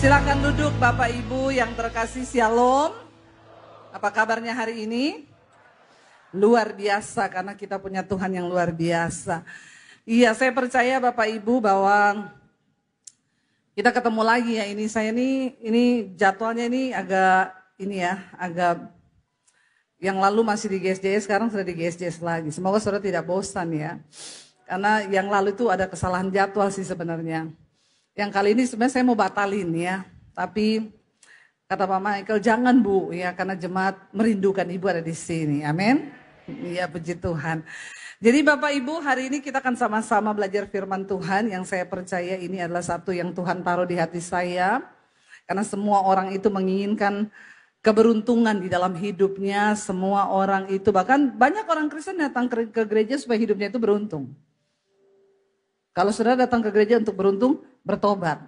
Silakan duduk Bapak Ibu yang terkasih, Shalom. Apa kabarnya hari ini? Luar biasa karena kita punya Tuhan yang luar biasa. Iya, saya percaya Bapak Ibu bahwa kita ketemu lagi ya. Ini jadwalnya ini agak yang lalu masih di GSJS, sekarang sudah di GSJS lagi. Semoga saudara tidak bosan ya. Karena yang lalu itu ada kesalahan jadwal sih sebenarnya. Yang kali ini sebenarnya saya mau batalin ya. Tapi kata Pak Michael, jangan Bu ya, karena jemaat merindukan Ibu ada di sini. Amin. Iya, puji Tuhan. Jadi Bapak Ibu, hari ini kita akan sama-sama belajar firman Tuhan yang saya percaya ini adalah satu yang Tuhan taruh di hati saya. Karena semua orang itu menginginkan keberuntungan di dalam hidupnya. Semua orang itu, bahkan banyak orang Kristen datang ke gereja supaya hidupnya itu beruntung. Kalau saudara datang ke gereja untuk beruntung, bertobat.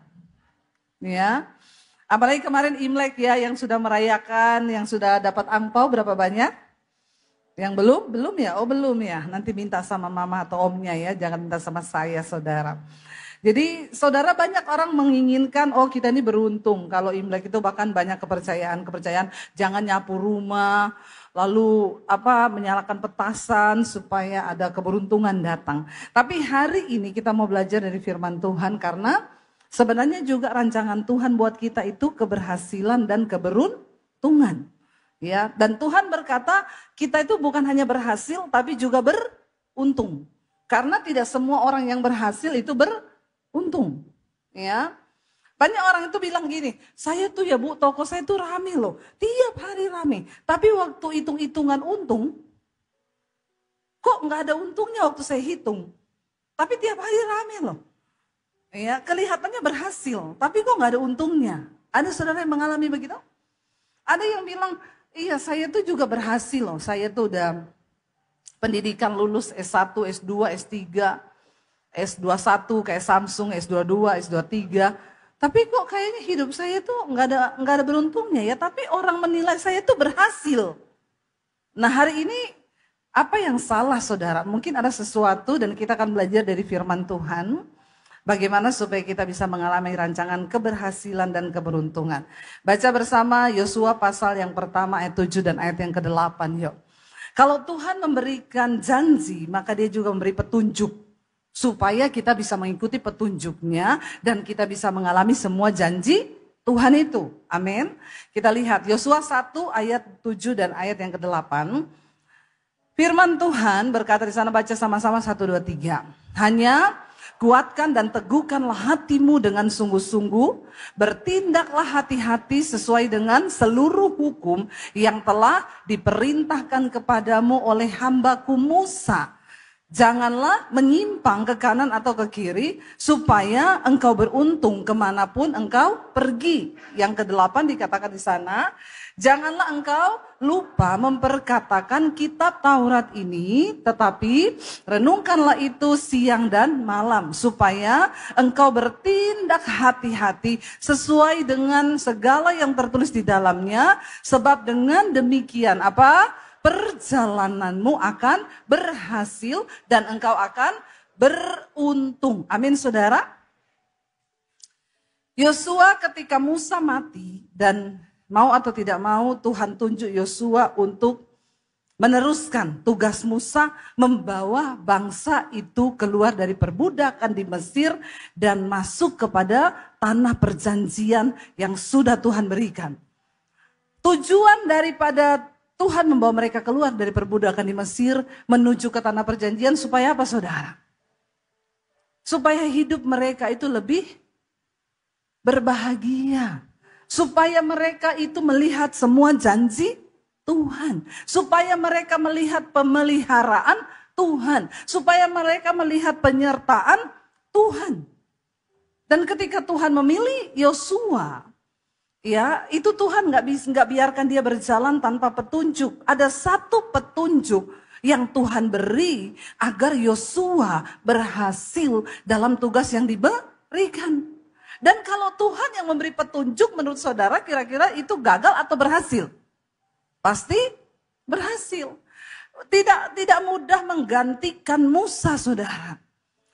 Ya. Apalagi kemarin Imlek ya, yang sudah merayakan, yang sudah dapat angpau berapa banyak? Yang belum ya? Oh belum ya, nanti minta sama mama atau omnya ya, jangan minta sama saya saudara. Jadi saudara, banyak orang menginginkan, oh kita ini beruntung. Kalau Imlek itu bahkan banyak kepercayaan, jangan nyapu rumah, lalu menyalakan petasan supaya ada keberuntungan datang. Tapi hari ini kita mau belajar dari firman Tuhan karena sebenarnya juga rancangan Tuhan buat kita itu keberhasilan dan keberuntungan. Ya, dan Tuhan berkata kita itu bukan hanya berhasil tapi juga beruntung. Karena tidak semua orang yang berhasil itu beruntung. Ya. Banyak orang itu bilang gini, saya tuh ya Bu, toko saya tuh rame loh. Tiap hari rame. Tapi waktu hitung-hitungan untung, kok nggak ada untungnya waktu saya hitung. Tapi tiap hari rame loh. Ya, kelihatannya berhasil, tapi kok nggak ada untungnya. Ada saudara yang mengalami begitu? Ada yang bilang, iya saya tuh juga berhasil loh. Saya tuh udah pendidikan lulus S1, S2, S3, S21 kayak Samsung, S22, S23. Tapi kok kayaknya hidup saya tuh nggak ada beruntungnya ya. Tapi orang menilai saya tuh berhasil. Nah hari ini apa yang salah saudara? Mungkin ada sesuatu dan kita akan belajar dari firman Tuhan. Bagaimana supaya kita bisa mengalami rancangan keberhasilan dan keberuntungan. Baca bersama Yosua pasal yang pertama ayat 7 dan ayat yang ke-8 yuk. Kalau Tuhan memberikan janji maka dia juga memberi petunjuk. Supaya kita bisa mengikuti petunjuknya dan kita bisa mengalami semua janji Tuhan itu. Amin. Kita lihat Yosua 1 ayat 7 dan ayat yang ke-8. Firman Tuhan berkata di sana, baca sama-sama 1, 2, 3. Hanya kuatkan dan teguhkanlah hatimu dengan sungguh-sungguh, bertindaklah hati-hati sesuai dengan seluruh hukum yang telah diperintahkan kepadamu oleh hambaku Musa. Janganlah menyimpang ke kanan atau ke kiri, supaya engkau beruntung kemanapun engkau pergi. Yang ke-8 dikatakan di sana, janganlah engkau lupa memperkatakan kitab Taurat ini, tetapi renungkanlah itu siang dan malam, supaya engkau bertindak hati-hati sesuai dengan segala yang tertulis di dalamnya, sebab dengan demikian perjalananmu akan berhasil dan engkau akan beruntung. Amin saudara. Yosua ketika Musa mati dan mau atau tidak mau Tuhan tunjuk Yosua untuk meneruskan tugas Musa membawa bangsa itu keluar dari perbudakan di Mesir dan masuk kepada tanah perjanjian yang sudah Tuhan berikan. Tujuan daripada Tuhan membawa mereka keluar dari perbudakan di Mesir menuju ke tanah perjanjian supaya apa saudara? Supaya hidup mereka itu lebih berbahagia. Supaya mereka itu melihat semua janji Tuhan. Supaya mereka melihat pemeliharaan Tuhan. Supaya mereka melihat penyertaan Tuhan. Dan ketika Tuhan memilih Yosua, ya, itu Tuhan nggak biarkan dia berjalan tanpa petunjuk. Ada satu petunjuk yang Tuhan beri agar Yosua berhasil dalam tugas yang diberikan. Dan kalau Tuhan yang memberi petunjuk menurut saudara kira-kira itu gagal atau berhasil? Pasti berhasil. Tidak mudah menggantikan Musa saudara.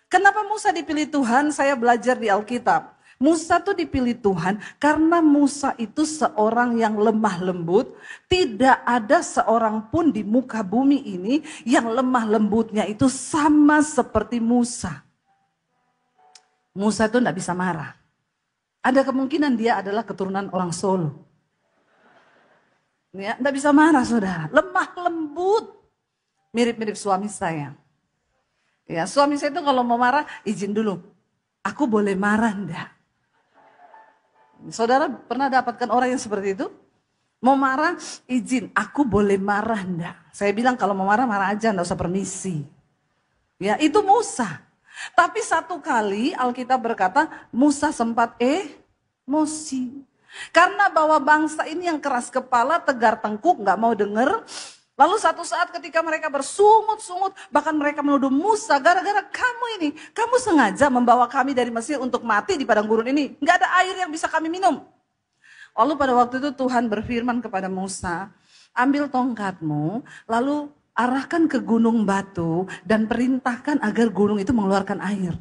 Kenapa Musa dipilih Tuhan? Saya belajar di Alkitab. Musa tuh dipilih Tuhan karena Musa itu seorang yang lemah lembut. Tidak ada seorang pun di muka bumi ini yang lemah lembutnya itu sama seperti Musa. Musa itu tidak bisa marah. Ada kemungkinan dia adalah keturunan orang Solo. Ya, tidak bisa marah saudara. Lemah lembut. Mirip-mirip suami saya. Ya, suami saya itu kalau mau marah, izin dulu. Aku boleh marah enggak? Saudara pernah dapatkan orang yang seperti itu? Mau marah, izin, aku boleh marah enggak? Saya bilang kalau mau marah, marah aja, enggak usah permisi. Ya, itu Musa. Tapi satu kali Alkitab berkata, Musa sempat emosi. Karena bahwa bangsa ini yang keras kepala, tegar tengkuk, enggak mau dengar. Lalu satu saat ketika mereka bersungut-sungut, bahkan mereka menuduh Musa, gara-gara kamu ini, kamu sengaja membawa kami dari Mesir untuk mati di padang gurun ini. Nggak ada air yang bisa kami minum. Lalu pada waktu itu Tuhan berfirman kepada Musa, ambil tongkatmu, lalu arahkan ke gunung batu, dan perintahkan agar gunung itu mengeluarkan air.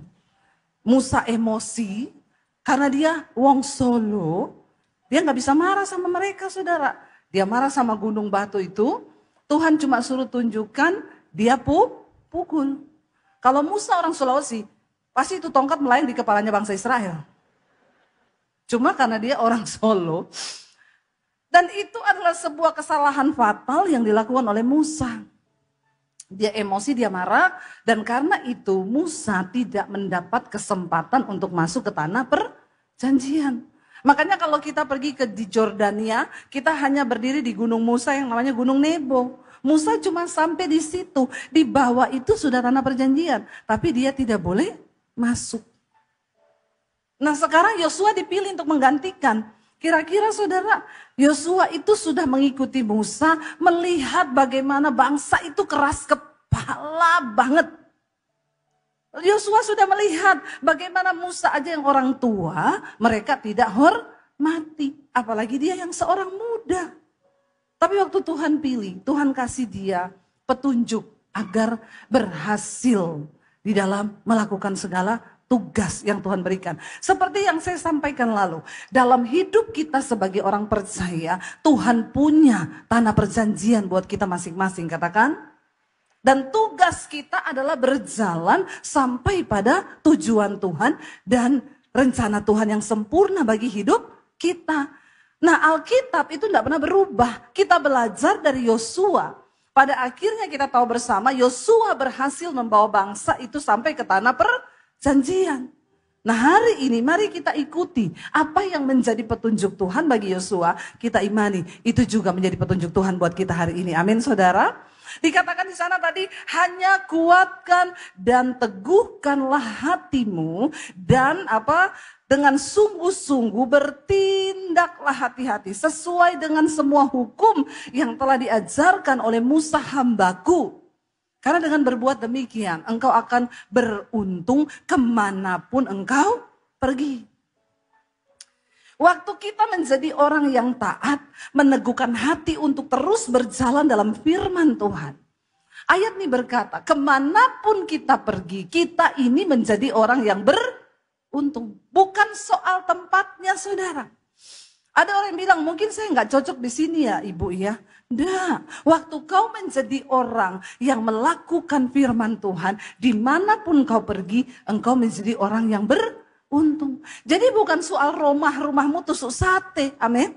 Musa emosi, karena dia wong Solo, dia nggak bisa marah sama mereka saudara. Dia marah sama gunung batu itu, Tuhan cuma suruh tunjukkan, dia pukul. Kalau Musa orang Sulawesi, pasti itu tongkat melayang di kepalanya bangsa Israel. Cuma karena dia orang Solo. Dan itu adalah sebuah kesalahan fatal yang dilakukan oleh Musa. Dia emosi, dia marah, dan karena itu Musa tidak mendapat kesempatan untuk masuk ke tanah perjanjian. Makanya kalau kita pergi di Jordania, kita hanya berdiri di gunung Musa yang namanya Gunung Nebo. Musa cuma sampai di situ, di bawah itu sudah tanah perjanjian, tapi dia tidak boleh masuk. Nah sekarang Yosua dipilih untuk menggantikan. Kira-kira saudara, Yosua itu sudah mengikuti Musa, melihat bagaimana bangsa itu keras kepala banget. Yosua sudah melihat bagaimana Musa aja yang orang tua, mereka tidak hormati. Apalagi dia yang seorang muda. Tapi waktu Tuhan pilih, Tuhan kasih dia petunjuk agar berhasil di dalam melakukan segala tugas yang Tuhan berikan. Seperti yang saya sampaikan lalu, dalam hidup kita sebagai orang percaya, Tuhan punya tanah perjanjian buat kita masing-masing, katakan. Dan tugas kita adalah berjalan sampai pada tujuan Tuhan dan rencana Tuhan yang sempurna bagi hidup kita. Nah Alkitab itu tidak pernah berubah. Kita belajar dari Yosua. Pada akhirnya kita tahu bersama Yosua berhasil membawa bangsa itu sampai ke tanah perjanjian. Nah hari ini mari kita ikuti apa yang menjadi petunjuk Tuhan bagi Yosua. Kita imani itu juga menjadi petunjuk Tuhan buat kita hari ini. Amin saudara. Dikatakan di sana tadi, hanya kuatkan dan teguhkanlah hatimu dan dengan sungguh-sungguh bertindaklah hati-hati sesuai dengan semua hukum yang telah diajarkan oleh Musa hambaku. Karena dengan berbuat demikian, engkau akan beruntung kemanapun engkau pergi. Waktu kita menjadi orang yang taat, meneguhkan hati untuk terus berjalan dalam firman Tuhan. Ayat ini berkata, kemanapun kita pergi, kita ini menjadi orang yang beruntung. Bukan soal tempatnya saudara. Ada orang yang bilang, mungkin saya nggak cocok di sini ya ibu ya. Nggak, waktu kau menjadi orang yang melakukan firman Tuhan, dimanapun kau pergi, engkau menjadi orang yang beruntung. Jadi bukan soal rumahmu tusuk sate, amin.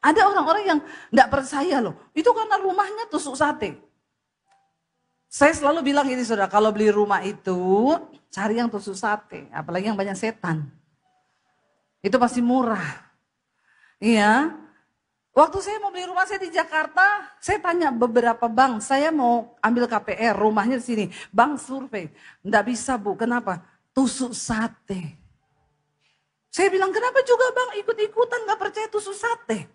Ada orang-orang yang tidak percaya loh, itu karena rumahnya tusuk sate. Saya selalu bilang gini saudara, kalau beli rumah itu cari yang tusuk sate, apalagi yang banyak setan. Itu pasti murah. Iya. Waktu saya mau beli rumah saya di Jakarta, saya tanya beberapa bank, saya mau ambil KPR, rumahnya di sini. Bank survei, enggak bisa bu, kenapa? Tusuk sate. Saya bilang, kenapa juga bang ikut-ikutan gak percaya tusuk sate?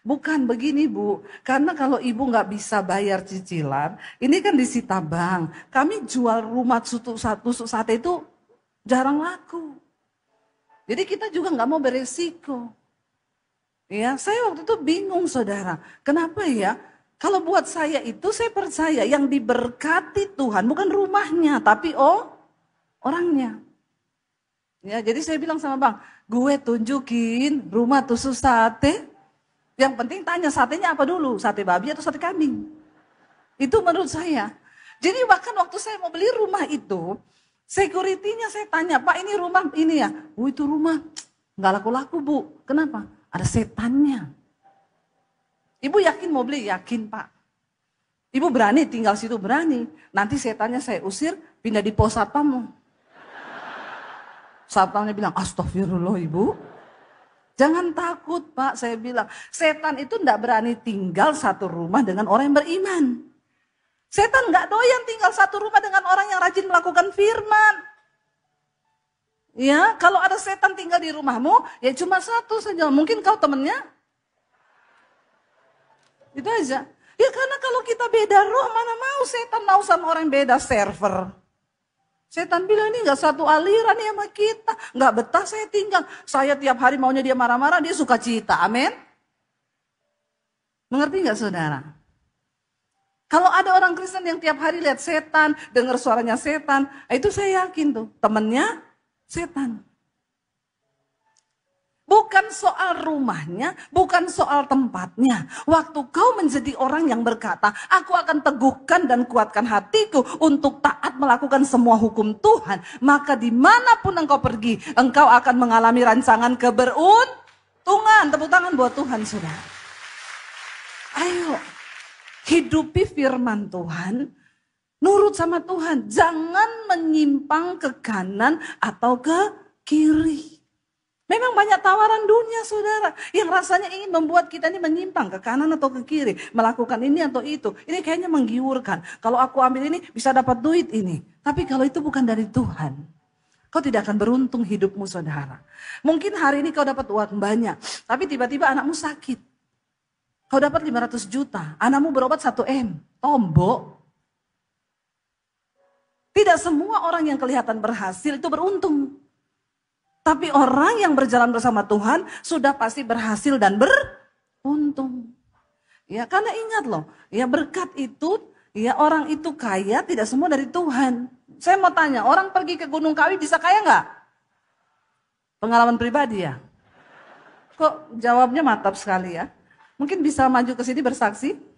Bukan begini bu, karena kalau ibu gak bisa bayar cicilan, ini kan disita bank. Kami jual rumah tusuk sate itu jarang laku. Jadi kita juga gak mau beresiko. Ya, saya waktu itu bingung saudara, kenapa ya? Kalau buat saya itu saya percaya yang diberkati Tuhan bukan rumahnya, tapi orangnya. Ya, jadi saya bilang sama bang, gue tunjukin rumah tusuk sate. Yang penting tanya satenya apa dulu, sate babi atau sate kambing. Itu menurut saya. Jadi bahkan waktu saya mau beli rumah itu, security-nya saya tanya, Pak ini rumah ini ya? Oh itu rumah nggak laku-laku Bu. Kenapa? Ada setannya. Ibu yakin mau beli? Yakin Pak. Ibu berani tinggal situ? Berani. Nanti setannya saya usir, pindah di pos satpam. Satpamnya bilang, astagfirullah Ibu. Jangan takut Pak, saya bilang. Setan itu tidak berani tinggal satu rumah dengan orang yang beriman. Setan nggak doyan tinggal satu rumah dengan orang yang rajin melakukan firman. Ya, kalau ada setan tinggal di rumahmu, ya cuma satu saja. Mungkin kau temennya. Itu aja. Ya karena kalau kita beda roh, mana mau setan mau sama orang yang beda server. Setan bilang ini gak satu aliran ya sama kita. Gak betah saya tinggal. Saya tiap hari maunya dia marah-marah, dia suka cita. Amin. Mengerti gak saudara? Kalau ada orang Kristen yang tiap hari lihat setan, dengar suaranya setan, itu saya yakin tuh temennya setan. Bukan soal rumahnya, bukan soal tempatnya. Waktu kau menjadi orang yang berkata, aku akan teguhkan dan kuatkan hatiku untuk taat melakukan semua hukum Tuhan. Maka dimanapun engkau pergi, engkau akan mengalami rancangan keberuntungan. Tepuk tangan buat Tuhan, saudara. Ayo, hidupi firman Tuhan, nurut sama Tuhan. Jangan menyimpang ke kanan atau ke kiri. Memang banyak tawaran dunia saudara yang rasanya ingin membuat kita ini menyimpang ke kanan atau ke kiri. Melakukan ini atau itu. Ini kayaknya menggiurkan. Kalau aku ambil ini bisa dapat duit ini. Tapi kalau itu bukan dari Tuhan. Kau tidak akan beruntung hidupmu saudara. Mungkin hari ini kau dapat uang banyak. Tapi tiba-tiba anakmu sakit. Kau dapat 500 juta. Anakmu berobat 1 M. Tombok. Tidak semua orang yang kelihatan berhasil itu beruntung. Tapi orang yang berjalan bersama Tuhan sudah pasti berhasil dan beruntung. Ya, karena ingat loh, ya berkat itu, ya orang itu kaya tidak semua dari Tuhan. Saya mau tanya, orang pergi ke Gunung Kawi bisa kaya nggak? Pengalaman pribadi ya? Kok jawabnya mantap sekali ya? Mungkin bisa maju ke sini bersaksi?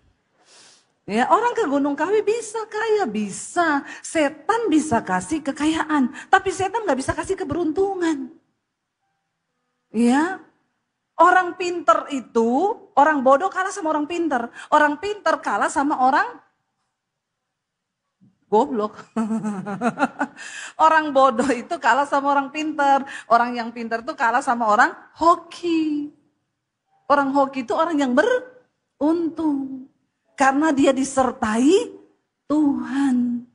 Ya, orang ke Gunung Kawi bisa kaya, bisa. Setan bisa kasih kekayaan, tapi setan nggak bisa kasih keberuntungan. Ya, orang pinter itu, orang bodoh kalah sama orang pinter. Orang pinter kalah sama orang goblok. Orang bodoh itu kalah sama orang pinter. Orang yang pinter itu kalah sama orang hoki. Orang hoki itu orang yang beruntung. Karena dia disertai Tuhan.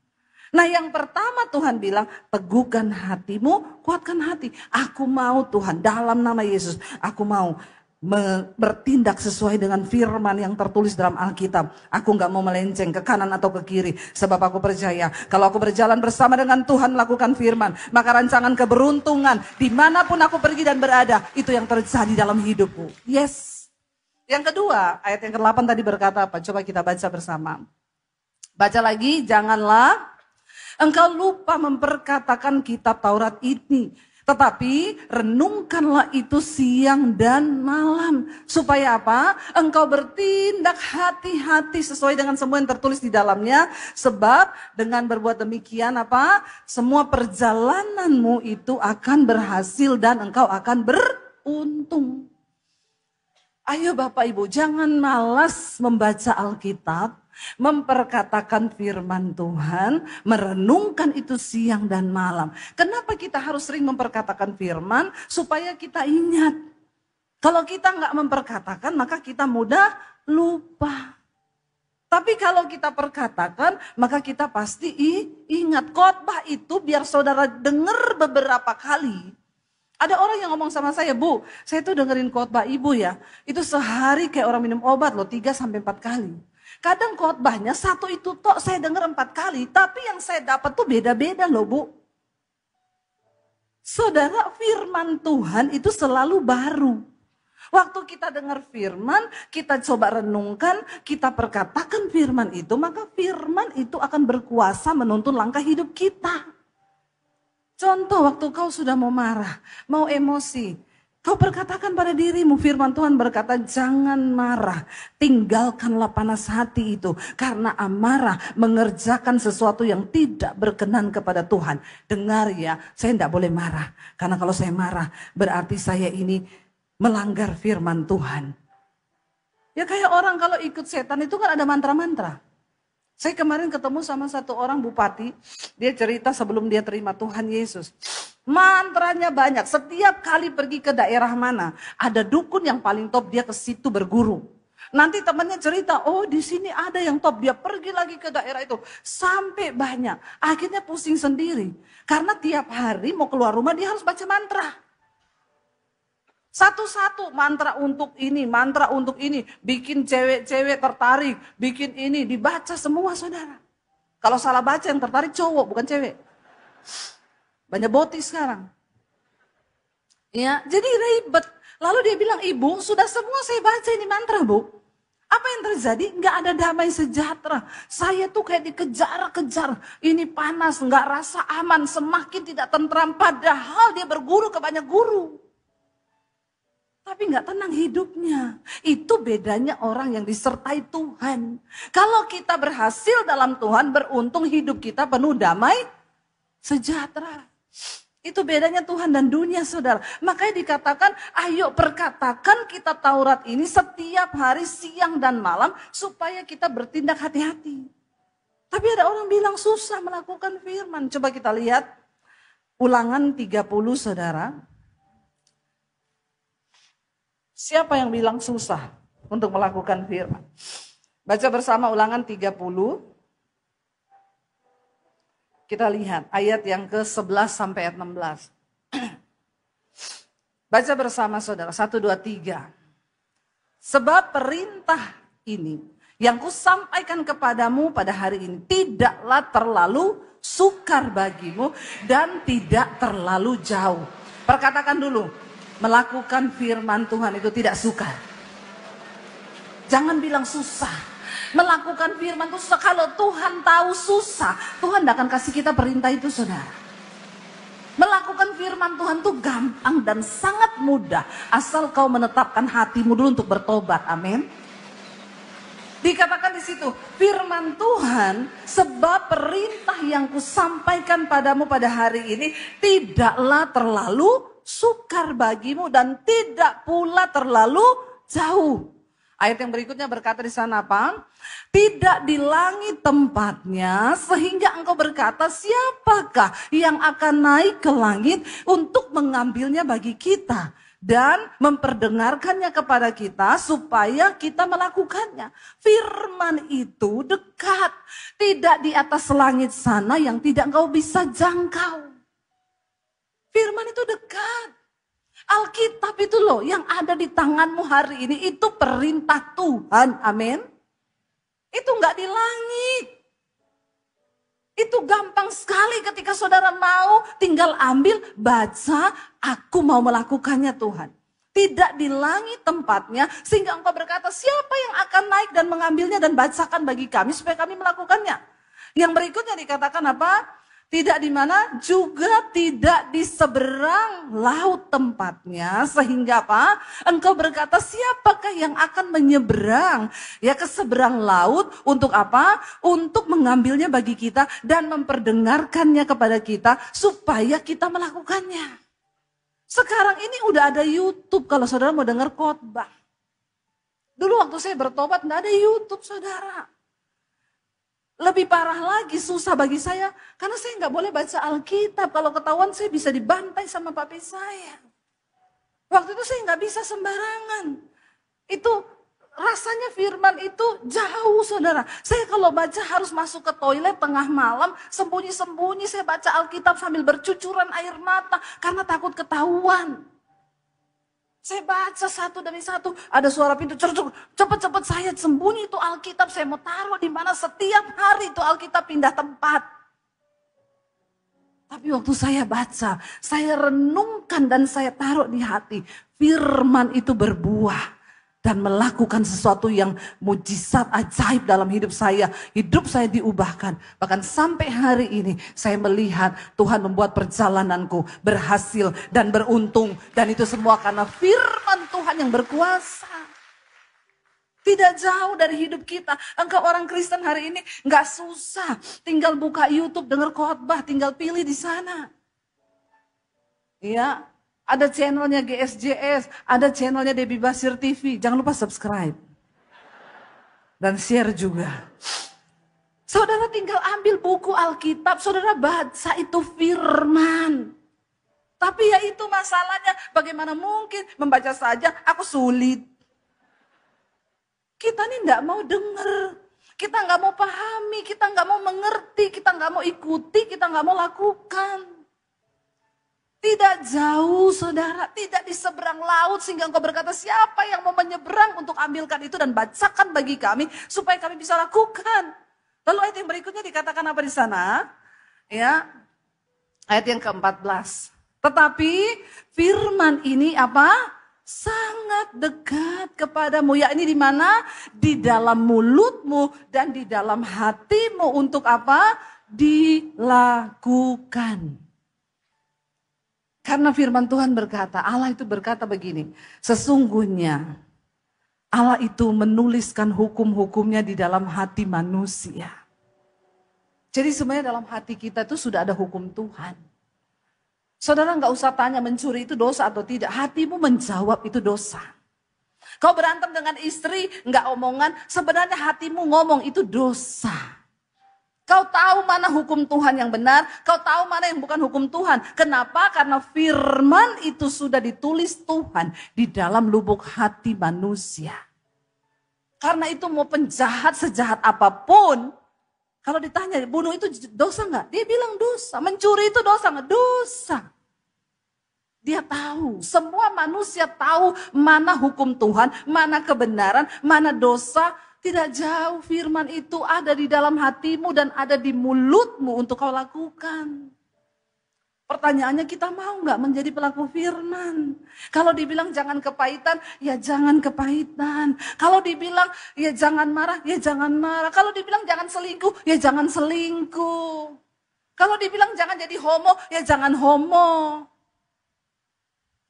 Nah yang pertama Tuhan bilang, teguhkan hatimu, kuatkan hati. Aku mau Tuhan, dalam nama Yesus, aku mau bertindak sesuai dengan firman yang tertulis dalam Alkitab. Aku gak mau melenceng ke kanan atau ke kiri. Sebab aku percaya, kalau aku berjalan bersama dengan Tuhan melakukan firman, maka rancangan keberuntungan, dimanapun aku pergi dan berada, itu yang terjadi dalam hidupku. Yes. Yang kedua, ayat yang ke-8 tadi berkata apa? Coba kita baca bersama. Baca lagi, janganlah engkau lupa memperkatakan kitab Taurat ini. Tetapi renungkanlah itu siang dan malam. Supaya apa? Engkau bertindak hati-hati sesuai dengan semua yang tertulis di dalamnya. Sebab dengan berbuat demikian apa? Semua perjalananmu itu akan berhasil dan engkau akan beruntung. Ayo Bapak Ibu, jangan malas membaca Alkitab. Memperkatakan firman Tuhan, merenungkan itu siang dan malam. Kenapa kita harus sering memperkatakan firman? Supaya kita ingat. Kalau kita nggak memperkatakan, maka kita mudah lupa. Tapi kalau kita perkatakan, maka kita pasti ingat. Khotbah itu biar saudara dengar beberapa kali. Ada orang yang ngomong sama saya, Bu, saya tuh dengerin khotbah ibu ya. Itu sehari kayak orang minum obat loh, 3-4 kali. Kadang khotbahnya satu itu tok saya dengar 4 kali, tapi yang saya dapat tuh beda-beda loh Bu. Saudara, firman Tuhan itu selalu baru. Waktu kita dengar firman, kita coba renungkan, kita perkatakan firman itu, maka firman itu akan berkuasa menuntun langkah hidup kita. Contoh waktu kau sudah mau marah, mau emosi. Kau berkatakan pada dirimu, firman Tuhan berkata, jangan marah, tinggalkanlah panas hati itu. Karena amarah mengerjakan sesuatu yang tidak berkenan kepada Tuhan. Dengar ya, saya tidak boleh marah. Karena kalau saya marah, berarti saya ini melanggar firman Tuhan. Ya kayak orang kalau ikut setan itu kan ada mantra-mantra. Saya kemarin ketemu sama satu orang bupati, dia cerita sebelum dia terima Tuhan Yesus. Mantranya banyak, setiap kali pergi ke daerah mana, ada dukun yang paling top, dia ke situ berguru. Nanti temannya cerita, oh di sini ada yang top, dia pergi lagi ke daerah itu. Sampai banyak, akhirnya pusing sendiri. Karena tiap hari mau keluar rumah dia harus baca mantra. Satu-satu mantra untuk ini, bikin cewek-cewek tertarik, bikin ini, dibaca semua saudara. Kalau salah baca yang tertarik cowok bukan cewek. Banyak botis sekarang. Ya, jadi ribet. Lalu dia bilang, ibu sudah semua saya baca ini mantra bu. Apa yang terjadi? Nggak ada damai sejahtera. Saya tuh kayak dikejar-kejar. Ini panas, nggak rasa aman, semakin tidak tentram. Padahal dia berguru ke banyak guru. Tapi nggak tenang hidupnya. Itu bedanya orang yang disertai Tuhan. Kalau kita berhasil dalam Tuhan, beruntung hidup kita penuh damai sejahtera. Itu bedanya Tuhan dan dunia saudara. Makanya dikatakan, ayo perkatakan kita Taurat ini setiap hari siang dan malam. Supaya kita bertindak hati-hati. Tapi ada orang bilang susah melakukan firman. Coba kita lihat Ulangan 30 saudara. Siapa yang bilang susah untuk melakukan firman? Baca bersama Ulangan 30. Kita lihat ayat yang ke-11 sampai ayat 16. Baca bersama saudara, 1, 2, 3. Sebab perintah ini yang kusampaikan kepadamu pada hari ini tidaklah terlalu sukar bagimu dan tidak terlalu jauh. Perkatakan dulu. Melakukan firman Tuhan itu tidak sukar. Jangan bilang susah. Melakukan firman itu susah. Kalau Tuhan tahu susah, Tuhan tidak akan kasih kita perintah itu saudara. Melakukan firman Tuhan itu gampang dan sangat mudah. Asal kau menetapkan hatimu dulu untuk bertobat. Amin. Dikatakan di situ, firman Tuhan, sebab perintah yang kusampaikan padamu pada hari ini tidaklah terlalu sukar bagimu dan tidak pula terlalu jauh. Ayat yang berikutnya berkata di sana apa? Tidak di langit tempatnya sehingga engkau berkata siapakah yang akan naik ke langit untuk mengambilnya bagi kita dan memperdengarkannya kepada kita supaya kita melakukannya. Firman itu dekat, tidak di atas langit sana yang tidak engkau bisa jangkau. Firman itu dekat. Alkitab itu loh yang ada di tanganmu hari ini itu perintah Tuhan. Amin. Itu enggak di langit. Itu gampang sekali ketika saudara mau tinggal ambil, baca, aku mau melakukannya Tuhan. Tidak di langit tempatnya sehingga engkau berkata siapa yang akan naik dan mengambilnya dan bacakan bagi kami supaya kami melakukannya. Yang berikutnya dikatakan apa? Tidak di mana, juga tidak di seberang laut tempatnya. Sehingga apa? Engkau berkata siapakah yang akan menyeberang ya ke seberang laut untuk apa? Untuk mengambilnya bagi kita dan memperdengarkannya kepada kita supaya kita melakukannya. Sekarang ini udah ada YouTube kalau saudara mau dengar khotbah. Dulu waktu saya bertobat enggak ada YouTube saudara. Lebih parah lagi, susah bagi saya. Karena saya nggak boleh baca Alkitab. Kalau ketahuan saya bisa dibantai sama papi saya. Waktu itu saya nggak bisa sembarangan. Itu rasanya firman itu jauh saudara. Saya kalau baca harus masuk ke toilet tengah malam. Sembunyi-sembunyi saya baca Alkitab sambil bercucuran air mata. Karena takut ketahuan. Saya baca satu demi satu, ada suara pintu, cepet-cepet saya sembunyi itu Alkitab, saya mau taruh di mana setiap hari itu Alkitab pindah tempat. Tapi waktu saya baca, saya renungkan dan saya taruh di hati, firman itu berbuah. dan melakukan sesuatu yang mujizat ajaib dalam hidup saya. Hidup saya diubahkan. Bahkan sampai hari ini saya melihat Tuhan membuat perjalananku berhasil dan beruntung. Dan itu semua karena firman Tuhan yang berkuasa. Tidak jauh dari hidup kita. Engkau orang Kristen hari ini gak susah. Tinggal buka YouTube, dengar khotbah, tinggal pilih di sana. Ya, ada channelnya GSJS, ada channelnya Debbie Basir TV. Jangan lupa subscribe. Dan share juga. Saudara tinggal ambil buku Alkitab, saudara baca itu firman. Tapi ya itu masalahnya, bagaimana mungkin membaca saja, aku sulit. Kita ini enggak mau dengar, kita enggak mau pahami, kita enggak mau mengerti, kita enggak mau ikuti, kita enggak mau lakukan. Tidak jauh saudara, tidak di seberang laut sehingga engkau berkata siapa yang mau menyeberang untuk ambilkan itu dan bacakan bagi kami supaya kami bisa lakukan. Lalu ayat yang berikutnya dikatakan apa di sana? Ya, ayat yang ke-14. Tetapi firman ini apa? Sangat dekat kepadamu. Ya ini di mana? Di dalam mulutmu dan di dalam hatimu untuk apa? Dilakukan. Karena firman Tuhan berkata, Allah itu berkata begini, sesungguhnya Allah itu menuliskan hukum-hukumnya di dalam hati manusia. Jadi sebenarnya dalam hati kita itu sudah ada hukum Tuhan. Saudara nggak usah tanya mencuri itu dosa atau tidak, hatimu menjawab itu dosa. Kau berantem dengan istri, nggak omongan, sebenarnya hatimu ngomong itu dosa. Kau tahu mana hukum Tuhan yang benar, kau tahu mana yang bukan hukum Tuhan. Kenapa? Karena firman itu sudah ditulis Tuhan di dalam lubuk hati manusia. Karena itu mau penjahat sejahat apapun, kalau ditanya bunuh itu dosa nggak? Dia bilang dosa. Mencuri itu dosa nggak? Dosa. Dia tahu, semua manusia tahu mana hukum Tuhan, mana kebenaran, mana dosa. Tidak jauh firman itu ada di dalam hatimu dan ada di mulutmu untuk kau lakukan. Pertanyaannya kita mau nggak menjadi pelaku firman? Kalau dibilang jangan kepahitan, ya jangan kepahitan. Kalau dibilang ya jangan marah, ya jangan marah. Kalau dibilang jangan selingkuh, ya jangan selingkuh. Kalau dibilang jangan jadi homo, ya jangan homo.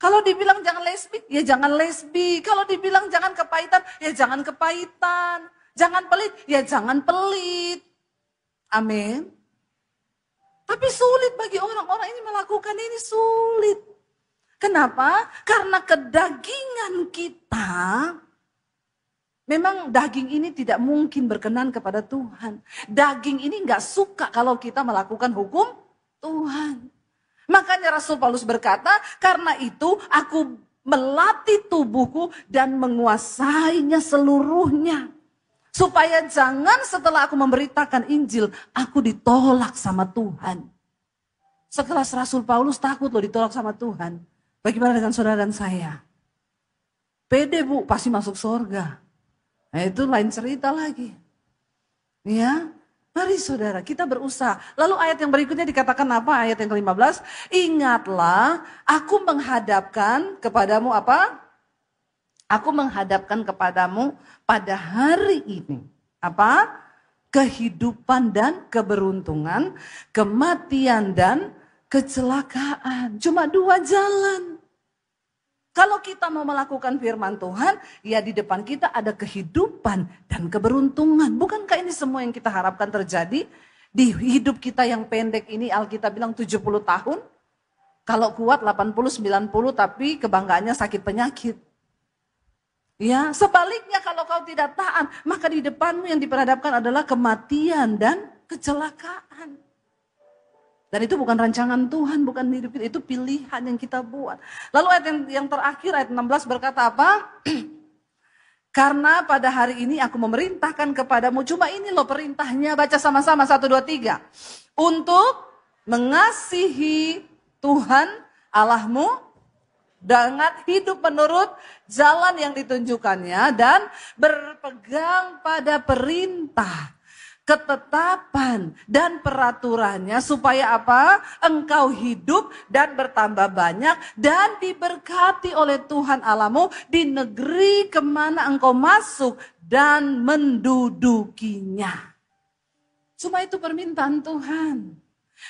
Kalau dibilang jangan lesbi, ya jangan lesbi. Kalau dibilang jangan kepahitan, ya jangan kepahitan. Jangan pelit, ya jangan pelit. Amin. Tapi sulit bagi orang-orang ini melakukan ini, sulit. Kenapa? Karena kedagingan kita, memang daging ini tidak mungkin berkenan kepada Tuhan. Daging ini gak suka kalau kita melakukan hukum Tuhan. Makanya Rasul Paulus berkata, karena itu aku melatih tubuhku dan menguasainya seluruhnya. Supaya jangan setelah aku memberitakan Injil, aku ditolak sama Tuhan. Sekelas Rasul Paulus takut loh ditolak sama Tuhan. Bagaimana dengan saudara dan saya? Pede bu, pasti masuk surga. Nah itu lain cerita lagi. Ya. Mari saudara, kita berusaha. Lalu ayat yang berikutnya dikatakan apa? Ayat yang ke-15. Ingatlah, aku menghadapkan kepadamu apa? Aku menghadapkan kepadamu pada hari ini. Apa? Kehidupan dan keberuntungan, kematian dan kecelakaan. Cuma dua jalan. Kalau kita mau melakukan firman Tuhan, ya di depan kita ada kehidupan dan keberuntungan. Bukankah ini semua yang kita harapkan terjadi? Di hidup kita yang pendek ini, Alkitab bilang 70 tahun. Kalau kuat 80, 90, tapi kebanggaannya sakit penyakit. Ya, sebaliknya kalau kau tidak taat, maka di depanmu yang diperhadapkan adalah kematian dan kecelakaan. Dan itu bukan rancangan Tuhan, bukan hidup kita, itu pilihan yang kita buat. Lalu ayat yang terakhir, ayat 16 berkata apa? Karena pada hari ini aku memerintahkan kepadamu, cuma ini loh perintahnya, baca sama-sama 1, 2, 3. Untuk mengasihi Tuhan Allahmu dengan hidup menurut jalan yang ditunjukkannya dan berpegang pada perintah, ketetapan dan peraturannya supaya apa? Engkau hidup dan bertambah banyak dan diberkati oleh Tuhan Allahmu di negeri kemana engkau masuk dan mendudukinya. Cuma itu permintaan Tuhan.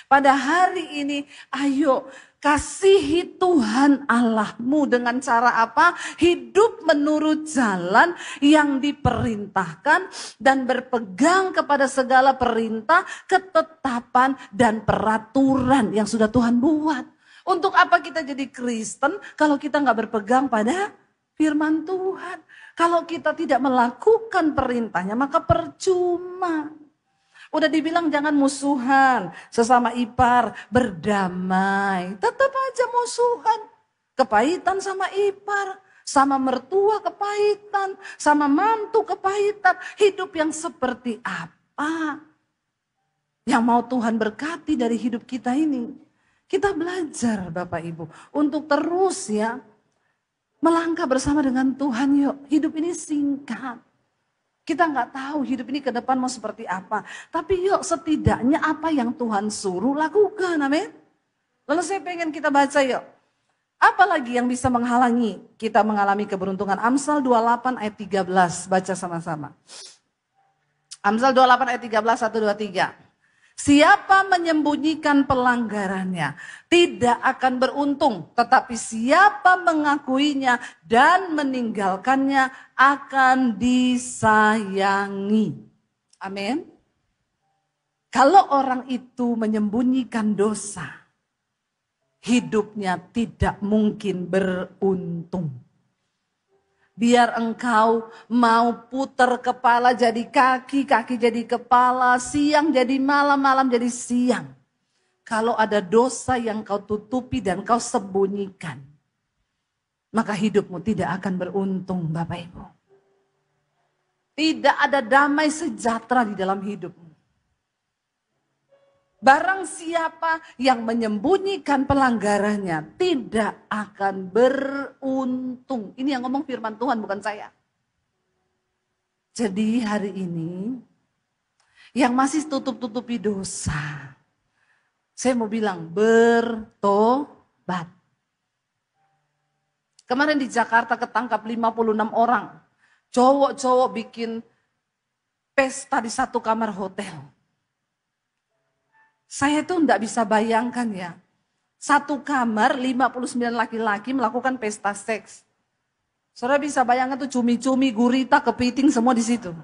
Pada hari ini, ayo kasihi Tuhan Allahmu dengan cara apa? Hidup menurut jalan yang diperintahkan dan berpegang kepada segala perintah, ketetapan dan peraturan yang sudah Tuhan buat. Untuk apa kita jadi Kristen kalau kita nggak berpegang pada firman Tuhan? Kalau kita tidak melakukan perintahnya maka percuma. Udah dibilang jangan musuhan, sesama ipar, berdamai. Tetap aja musuhan. Kepahitan sama ipar, sama mertua kepahitan, sama mantu kepahitan. Hidup yang seperti apa? Yang mau Tuhan berkati dari hidup kita ini. Kita belajar Bapak Ibu untuk terus ya melangkah bersama dengan Tuhan yuk. Hidup ini singkat. Kita nggak tahu hidup ini ke depan mau seperti apa. Tapi yuk setidaknya apa yang Tuhan suruh lakukan, amin. Lalu saya pengen kita baca yuk. Apalagi yang bisa menghalangi kita mengalami keberuntungan. Amsal 28 ayat 13, baca sama-sama. Amsal 28 ayat 13, 1, 2, 3. Siapa menyembunyikan pelanggarannya tidak akan beruntung, tetapi siapa mengakuinya dan meninggalkannya akan disayangi. Amin. Kalau orang itu menyembunyikan dosa, hidupnya tidak mungkin beruntung. Biar engkau mau putar kepala jadi kaki, kaki jadi kepala, siang jadi malam, malam jadi siang. Kalau ada dosa yang kau tutupi dan kau sembunyikan, maka hidupmu tidak akan beruntung Bapak Ibu. Tidak ada damai sejahtera di dalam hidupmu. Barang siapa yang menyembunyikan pelanggarannya tidak akan beruntung. Ini yang ngomong firman Tuhan bukan saya. Jadi hari ini yang masih tutup-tutupi dosa, saya mau bilang bertobat. Kemarin di Jakarta ketangkap 56 orang. Cowok-cowok bikin pesta di satu kamar hotel. Saya tuh enggak bisa bayangkan ya. Satu kamar 59 laki-laki melakukan pesta seks. Saudara bisa bayangkan tuh cumi-cumi, gurita, kepiting semua di situ.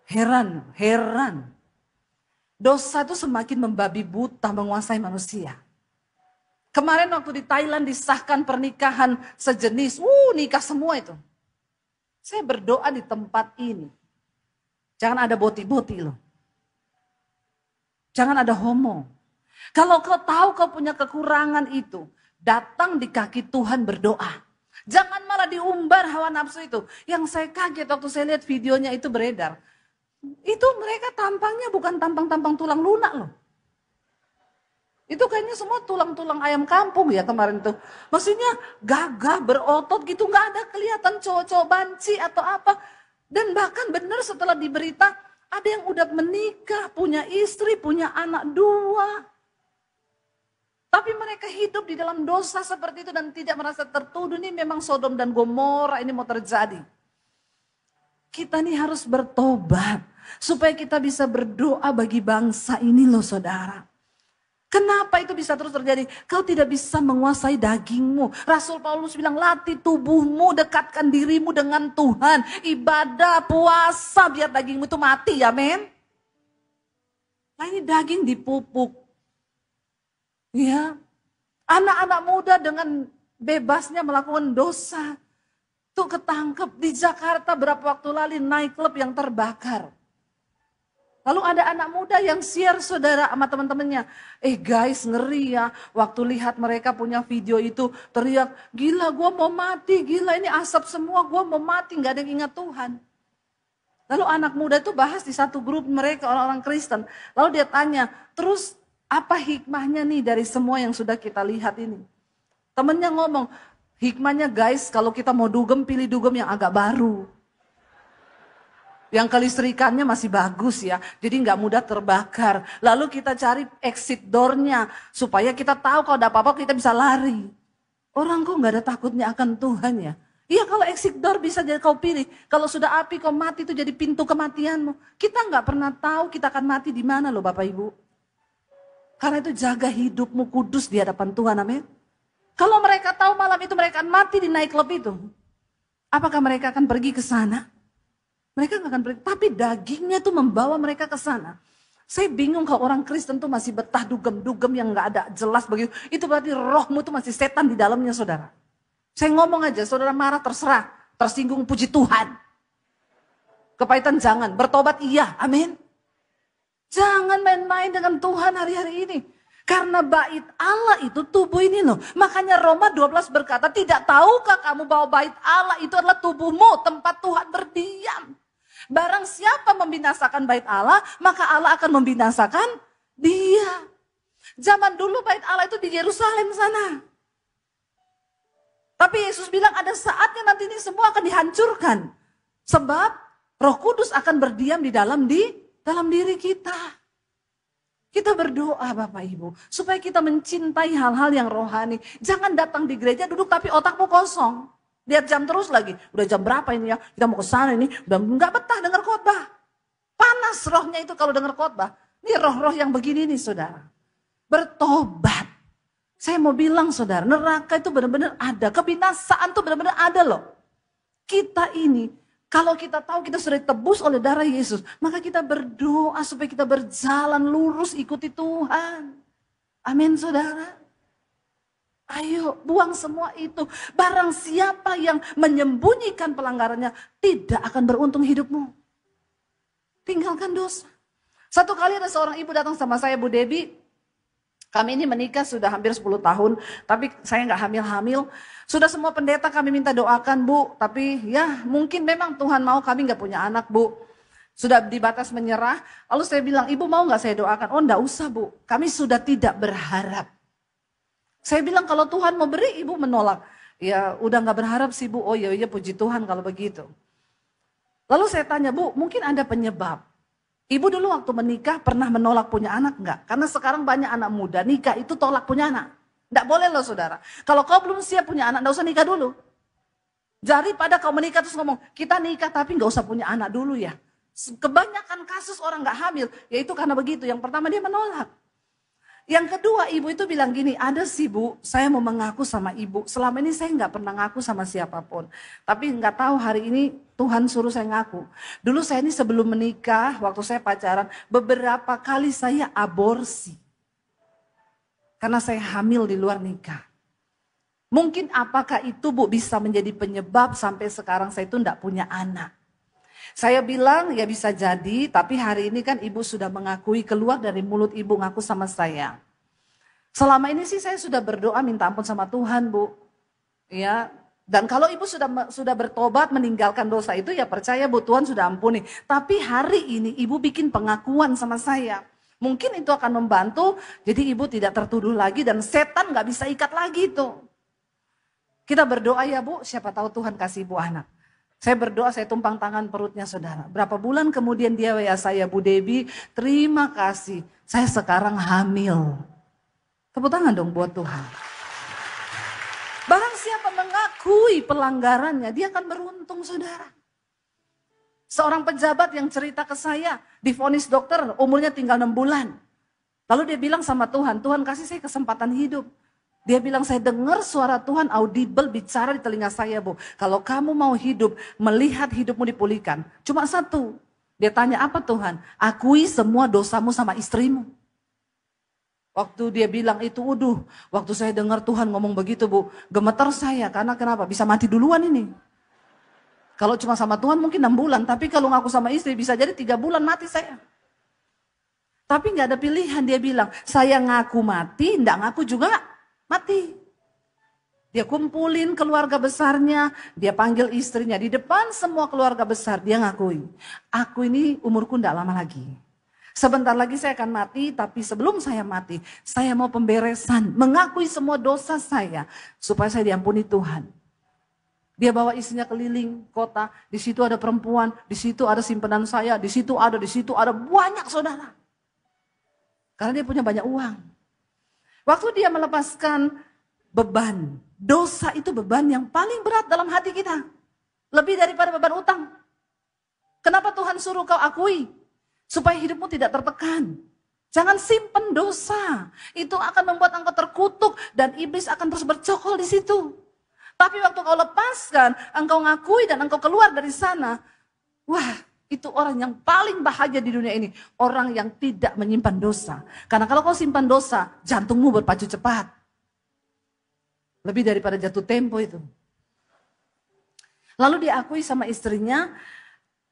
Heran. Dosa itu semakin membabi buta menguasai manusia. Kemarin waktu di Thailand disahkan pernikahan sejenis. Nikah semua itu. Saya berdoa di tempat ini. Jangan ada boti-boti loh. Jangan ada homo. Kalau kau tahu kau punya kekurangan itu, datang di kaki Tuhan berdoa. Jangan malah diumbar hawa nafsu itu. Yang saya kaget waktu saya lihat videonya itu beredar. Itu mereka tampangnya bukan tampang-tampang tulang lunak loh. Itu kayaknya semua tulang-tulang ayam kampung ya kemarin tuh. Maksudnya gagah, berotot gitu, nggak ada kelihatan cowok-cowok banci atau apa. Dan bahkan benar setelah diberita, ada yang udah menikah, punya istri, punya anak 2. Tapi mereka hidup di dalam dosa seperti itu dan tidak merasa tertuduh. Ini memang Sodom dan Gomora ini mau terjadi. Kita nih harus bertobat. Supaya kita bisa berdoa bagi bangsa ini loh saudara. Kenapa itu bisa terus terjadi? Kau tidak bisa menguasai dagingmu. Rasul Paulus bilang latih tubuhmu, dekatkan dirimu dengan Tuhan. Ibadah, puasa biar dagingmu itu mati ya men. Nah ini daging dipupuk. Ya, anak-anak muda dengan bebasnya melakukan dosa. Tuh ketangkep di Jakarta berapa waktu lalu naik klub yang terbakar. Lalu ada anak muda yang share saudara sama teman-temannya. Guys ngeri ya. Waktu lihat mereka punya video itu teriak. Gila gue mau mati. Gila ini asap semua gue mau mati. Gak ada yang ingat Tuhan. Lalu anak muda itu bahas di satu grup mereka orang-orang Kristen. Lalu dia tanya. Terus apa hikmahnya nih dari semua yang sudah kita lihat ini. Temennya ngomong. Hikmahnya guys kalau kita mau dugem pilih dugem yang agak baru. Yang kelistrikannya masih bagus ya, jadi nggak mudah terbakar. Lalu kita cari exit door-nya, supaya kita tahu kalau ada apa-apa kita bisa lari. Orang kok nggak ada takutnya akan Tuhan ya? Iya, kalau exit door bisa jadi kau pilih. Kalau sudah api kau mati itu jadi pintu kematianmu. Kita nggak pernah tahu kita akan mati di mana loh Bapak Ibu. Karena itu jaga hidupmu kudus di hadapan Tuhan, amin. Kalau mereka tahu malam itu mereka akan mati di nightclub itu, apakah mereka akan pergi ke sana? Mereka nggak akan pergi, tapi dagingnya tuh membawa mereka ke sana. Saya bingung kalau orang Kristen tuh masih betah dugem-dugem yang nggak ada jelas begitu. Itu berarti rohmu tuh masih setan di dalamnya, saudara. Saya ngomong aja, saudara marah terserah, tersinggung puji Tuhan. Kepahitan jangan, bertobat iya, amin. Jangan main-main dengan Tuhan hari-hari ini. Karena bait Allah itu tubuh ini loh. Makanya Roma 12 berkata, tidak tahukah kamu bahwa bait Allah itu adalah tubuhmu, tempat Tuhan berdiam. Barang siapa membinasakan bait Allah, maka Allah akan membinasakan dia. Zaman dulu bait Allah itu di Yerusalem sana. Tapi Yesus bilang ada saatnya nanti ini semua akan dihancurkan. Sebab Roh Kudus akan berdiam di dalam diri kita. Kita berdoa Bapak Ibu, supaya kita mencintai hal-hal yang rohani. Jangan datang di gereja duduk tapi otakmu kosong. Lihat jam terus lagi, udah jam berapa ini ya, kita mau ke sana ini, udah nggak betah dengar khotbah. Panas rohnya itu kalau dengar khotbah. Ini roh-roh yang begini nih saudara. Bertobat. Saya mau bilang saudara, neraka itu benar-benar ada, kebinasaan itu benar-benar ada loh. Kita ini, kalau kita tahu kita sudah ditebus oleh darah Yesus, maka kita berdoa supaya kita berjalan lurus ikuti Tuhan. Amin saudara. Ayo buang semua itu. Barang siapa yang menyembunyikan pelanggarannya tidak akan beruntung hidupmu. Tinggalkan dosa. Satu kali ada seorang ibu datang sama saya, Bu Debbie. Kami ini menikah sudah hampir 10 tahun. Tapi saya nggak hamil-hamil. Sudah semua pendeta kami minta doakan Bu. Tapi ya mungkin memang Tuhan mau kami nggak punya anak Bu. Sudah di batas menyerah. Lalu saya bilang, ibu mau nggak saya doakan? Oh nggak usah Bu. Kami sudah tidak berharap. Saya bilang kalau Tuhan mau beri, ibu menolak. Ya udah gak berharap sih Bu, oh iya puji Tuhan kalau begitu. Lalu saya tanya, Bu mungkin ada penyebab. Ibu dulu waktu menikah pernah menolak punya anak enggak? Karena sekarang banyak anak muda nikah itu tolak punya anak. Enggak boleh loh saudara. Kalau kau belum siap punya anak, enggak usah nikah dulu. Daripada kau menikah terus ngomong, kita nikah tapi enggak usah punya anak dulu ya. Kebanyakan kasus orang enggak hamil, yaitu karena begitu. Yang pertama dia menolak. Yang kedua ibu itu bilang gini, ada sih Bu, saya mau mengaku sama ibu. Selama ini saya nggak pernah ngaku sama siapapun. Tapi nggak tahu hari ini Tuhan suruh saya ngaku. Dulu saya ini sebelum menikah, waktu saya pacaran, beberapa kali saya aborsi. Karena saya hamil di luar nikah. Mungkin apakah itu Bu bisa menjadi penyebab sampai sekarang saya itu nggak punya anak. Saya bilang ya bisa jadi, tapi hari ini kan ibu sudah mengakui, keluar dari mulut ibu ngaku sama saya. Selama ini sih saya sudah berdoa minta ampun sama Tuhan Bu. Ya, dan kalau ibu sudah bertobat meninggalkan dosa itu ya percaya Bu Tuhan sudah ampuni. Tapi hari ini ibu bikin pengakuan sama saya. Mungkin itu akan membantu jadi ibu tidak tertuduh lagi dan setan gak bisa ikat lagi itu. Kita berdoa ya Bu, siapa tahu Tuhan kasih ibu anak. Saya berdoa, saya tumpang tangan perutnya saudara. Berapa bulan kemudian dia WA saya, Bu Debbie, terima kasih. Saya sekarang hamil. Tepuk tangan dong buat Tuhan. Barang siapa mengakui pelanggarannya, dia akan beruntung saudara. Seorang pejabat yang cerita ke saya, divonis dokter umurnya tinggal 6 bulan. Lalu dia bilang sama Tuhan, Tuhan kasih saya kesempatan hidup. Dia bilang, saya dengar suara Tuhan audible bicara di telinga saya Bu. Kalau kamu mau hidup, melihat hidupmu dipulihkan. Cuma satu. Dia tanya, apa Tuhan? Akui semua dosamu sama istrimu. Waktu dia bilang itu, waktu saya dengar Tuhan ngomong begitu Bu, gemetar saya. Karena kenapa? Bisa mati duluan ini. Kalau cuma sama Tuhan mungkin 6 bulan. Tapi kalau ngaku sama istri bisa jadi 3 bulan mati saya. Tapi gak ada pilihan. Dia bilang, saya ngaku mati, enggak ngaku juga mati. Dia kumpulin keluarga besarnya, dia panggil istrinya di depan semua keluarga besar, dia ngakui. Aku ini umurku enggak lama lagi. Sebentar lagi saya akan mati, tapi sebelum saya mati, saya mau pemberesan, mengakui semua dosa saya supaya saya diampuni Tuhan. Dia bawa istrinya keliling kota, di situ ada perempuan, di situ ada simpanan saya, di situ ada, banyak saudara. Karena dia punya banyak uang. Waktu dia melepaskan beban, dosa itu beban yang paling berat dalam hati kita. Lebih daripada beban utang. Kenapa Tuhan suruh kau akui? Supaya hidupmu tidak tertekan. Jangan simpen dosa. Itu akan membuat engkau terkutuk dan iblis akan terus bercokol di situ. Tapi waktu kau lepaskan, engkau ngakui dan engkau keluar dari sana. Wah, itu orang yang paling bahagia di dunia ini. Orang yang tidak menyimpan dosa. Karena kalau kau simpan dosa, jantungmu berpacu cepat. Lebih daripada jatuh tempo itu. Lalu diakui sama istrinya.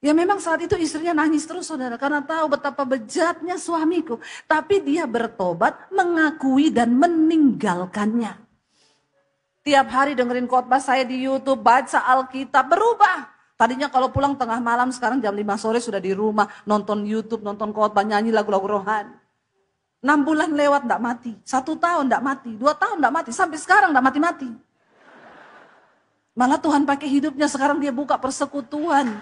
Ya memang saat itu istrinya nangis terus saudara. Karena tahu betapa bejatnya suamiku. Tapi dia bertobat, mengakui dan meninggalkannya. Tiap hari dengerin khotbah saya di YouTube, baca Alkitab, berubah. Tadinya kalau pulang tengah malam, sekarang jam 5 sore sudah di rumah, nonton YouTube, nonton khotbah, nyanyi lagu-lagu rohani. 6 bulan lewat enggak mati, 1 tahun enggak mati, 2 tahun enggak mati, sampai sekarang enggak mati-mati. Malah Tuhan pakai hidupnya, sekarang dia buka persekutuan.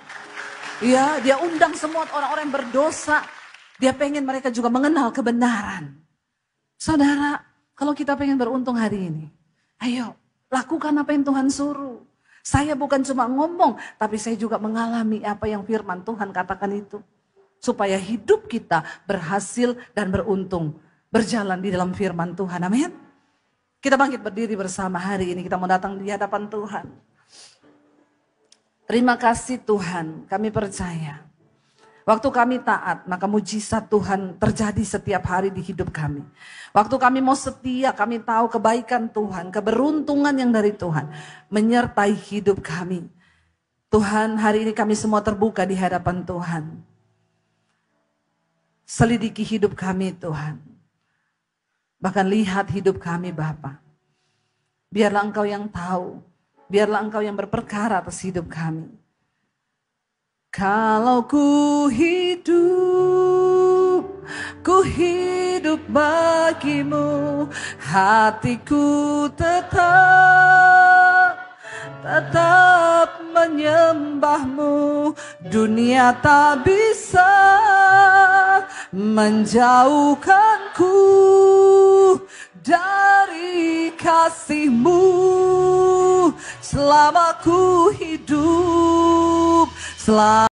Ya, dia undang semua orang-orang yang berdosa. Dia pengen mereka juga mengenal kebenaran. Saudara, kalau kita pengen beruntung hari ini, ayo lakukan apa yang Tuhan suruh. Saya bukan cuma ngomong, tapi saya juga mengalami apa yang firman Tuhan katakan itu. Supaya hidup kita berhasil dan beruntung. Berjalan di dalam firman Tuhan, amin. Kita bangkit berdiri bersama hari ini, kita mau datang di hadapan Tuhan. Terima kasih Tuhan, kami percaya. Waktu kami taat, maka mujizat Tuhan terjadi setiap hari di hidup kami. Waktu kami mau setia, kami tahu kebaikan Tuhan, keberuntungan yang dari Tuhan menyertai hidup kami. Tuhan, hari ini kami semua terbuka di hadapan Tuhan. Selidiki hidup kami Tuhan. Bahkan lihat hidup kami Bapa. Biarlah Engkau yang tahu, biarlah Engkau yang berperkara atas hidup kami. Kalau ku hidup bagimu, hatiku tetap menyembahmu. Dunia tak bisa menjauhkanku dari kasih-Mu. Selama ku hidup, selama